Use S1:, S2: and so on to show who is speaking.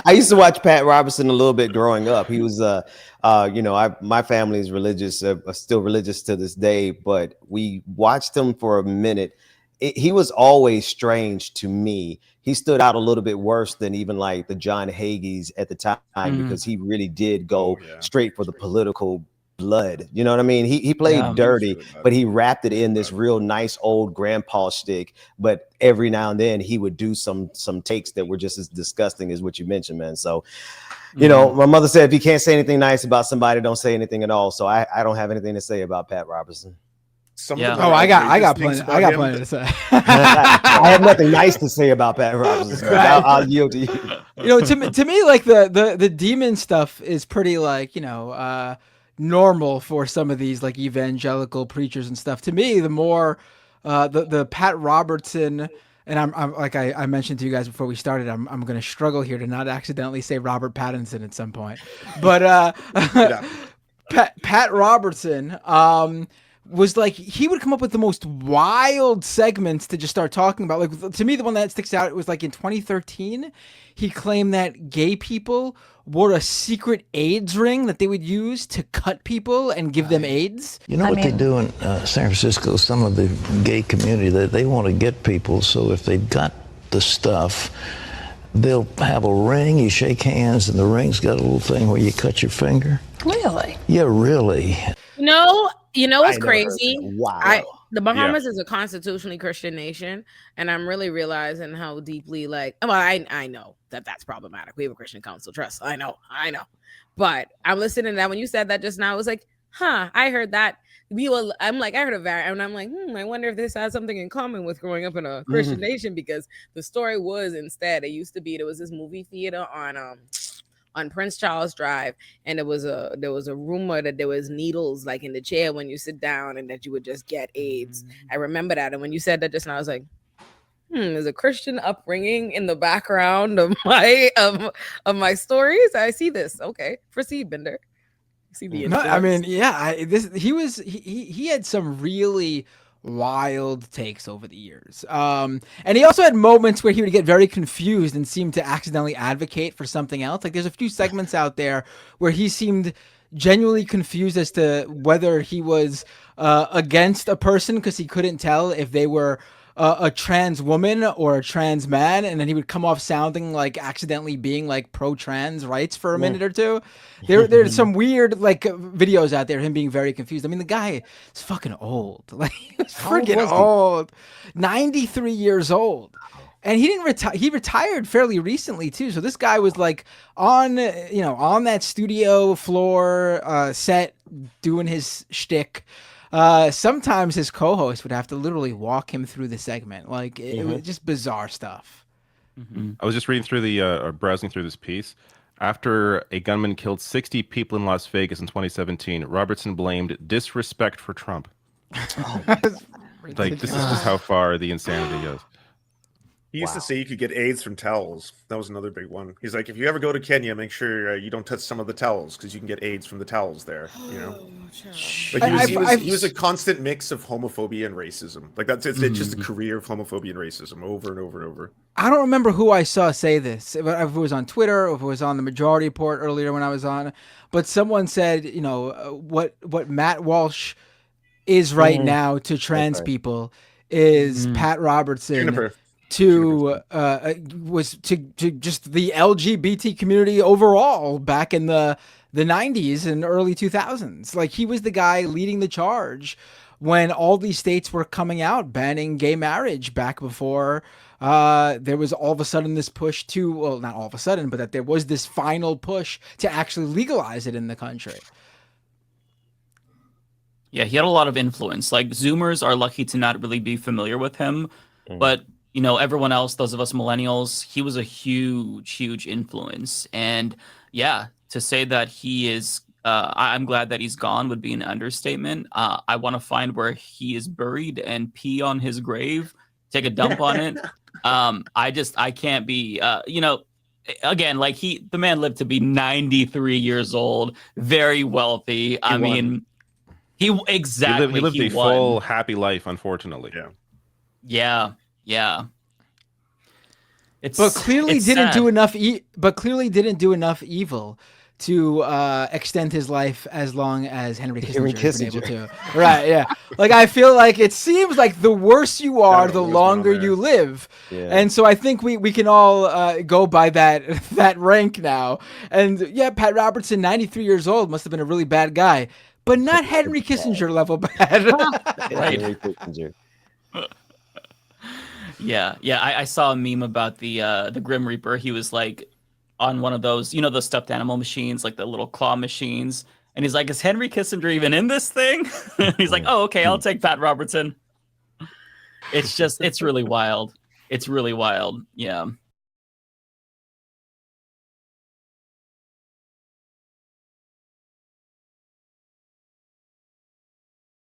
S1: I used to watch Pat Robertson a little bit growing up. He was, my family is religious, still religious to this day, but we watched him for a minute. He was always strange to me. He stood out a little bit worse than even like the John Hagees at the time because he really did go straight for the political blood. You know what I mean? He played dirty, but he wrapped it in this real nice old grandpa shtick. But every now and then he would do some takes that were just as disgusting as what you mentioned, man. So, my mother said, if you can't say anything nice about somebody, don't say anything at all. So I don't have anything to say about Pat Robertson.
S2: I got plenty to say.
S1: I have nothing nice to say about Pat Robertson. I'll yield to you.
S2: To me, like the demon stuff is pretty like normal for some of these like evangelical preachers and stuff. To me, the more the Pat Robertson, and I'm like I mentioned to you guys before we started, I'm going to struggle here to not accidentally say Robert Pattinson at some point, but Pat Robertson was like, he would come up with the most wild segments to just start talking about. Like, to me, the one that sticks out, it was like in 2013, he claimed that gay people wore a secret AIDS ring that they would use to cut people and give them AIDS.
S3: You know what they do in San Francisco, some of the gay community, they want to get people, so if they've got the stuff, they'll have a ring, you shake hands, and the ring's got a little thing where you cut your finger.
S4: Really?
S3: Yeah, really.
S4: No. You know what's crazy?
S1: Wow.
S4: The Bahamas is a constitutionally Christian nation, and I'm really realizing how deeply, I know that's problematic. We have a Christian council trust. I know. But I'm listening to that. When you said that just now, I was like, I heard that. I'm like, I heard of that, and I'm like, I wonder if this has something in common with growing up in a Christian nation, because the story was instead, there was this movie theater on Prince Charles Drive, and there was a rumor that there was needles like in the chair when you sit down, and that you would just get AIDS. I remember that, and when you said that just now, I was like, there's a Christian upbringing in the background of my stories. I see this. Okay, proceed, Bender. See the influence.
S2: No, I mean, he had some really wild takes over the years. And he also had moments where he would get very confused and seem to accidentally advocate for something else. Like, there's a few segments out there where he seemed genuinely confused as to whether he was against a person because he couldn't tell if they were a trans woman or a trans man, and then he would come off sounding like accidentally being like pro-trans rights for a minute or two. There's some weird like videos out there of him being very confused. I mean, the guy is fucking old. Like, he was freaking old. 93 years old. And he didn't retire. He retired fairly recently too. So this guy was like on that studio floor set doing his shtick. Sometimes his co-host would have to literally walk him through the segment. Like, it was just bizarre stuff.
S5: I was just reading through browsing through this piece. After a gunman killed 60 people in Las Vegas in 2017, Robertson blamed disrespect for Trump. Like, this is just how far the insanity goes.
S6: He used to say you could get AIDS from towels. That was another big one. He's like, if you ever go to Kenya, make sure you don't touch some of the towels, because you can get AIDS from the towels there. But he was a constant mix of homophobia and racism. Like, it's just a career of homophobia and racism over and over and over.
S2: I don't remember who I saw say this, if it was on Twitter or if it was on the Majority Report earlier when I was on, but someone said, what Matt Walsh is right now to trans people is Pat Robertson was to just the LGBT community overall back in the 90s and early 2000s. Like, he was the guy leading the charge when all these states were coming out banning gay marriage back before there was all of a sudden this push to, well, not all of a sudden, but that there was this final push to actually legalize it in the country.
S7: Yeah, he had a lot of influence. Like, Zoomers are lucky to not really be familiar with him, but everyone else, those of us millennials, he was a huge influence. And yeah, to say that he is, I'm glad that he's gone would be an understatement. I want to find where he is buried and pee on his grave, take a dump on it. I can't be, again, like the man lived to be 93 years old, very wealthy. I mean, he lived a full happy life, unfortunately.
S5: Yeah.
S2: but clearly didn't do enough. But clearly didn't do enough evil to extend his life as long as Henry Kissinger has been able to. Right? Yeah. Like I feel like it seems like the worse you are, the longer you live. Yeah. And so I think we can all go by that rank now. And yeah, Pat Robertson, 93 years old, must have been a really bad guy, but not Henry Kissinger level bad.
S7: Right. Henry Kissinger. Yeah. I saw a meme about the Grim Reaper. He was like on one of those, the stuffed animal machines, like the little claw machines. And he's like, is Henry Kissinger even in this thing? He's like, oh, okay, I'll take Pat Robertson. It's really wild. It's really wild. Yeah.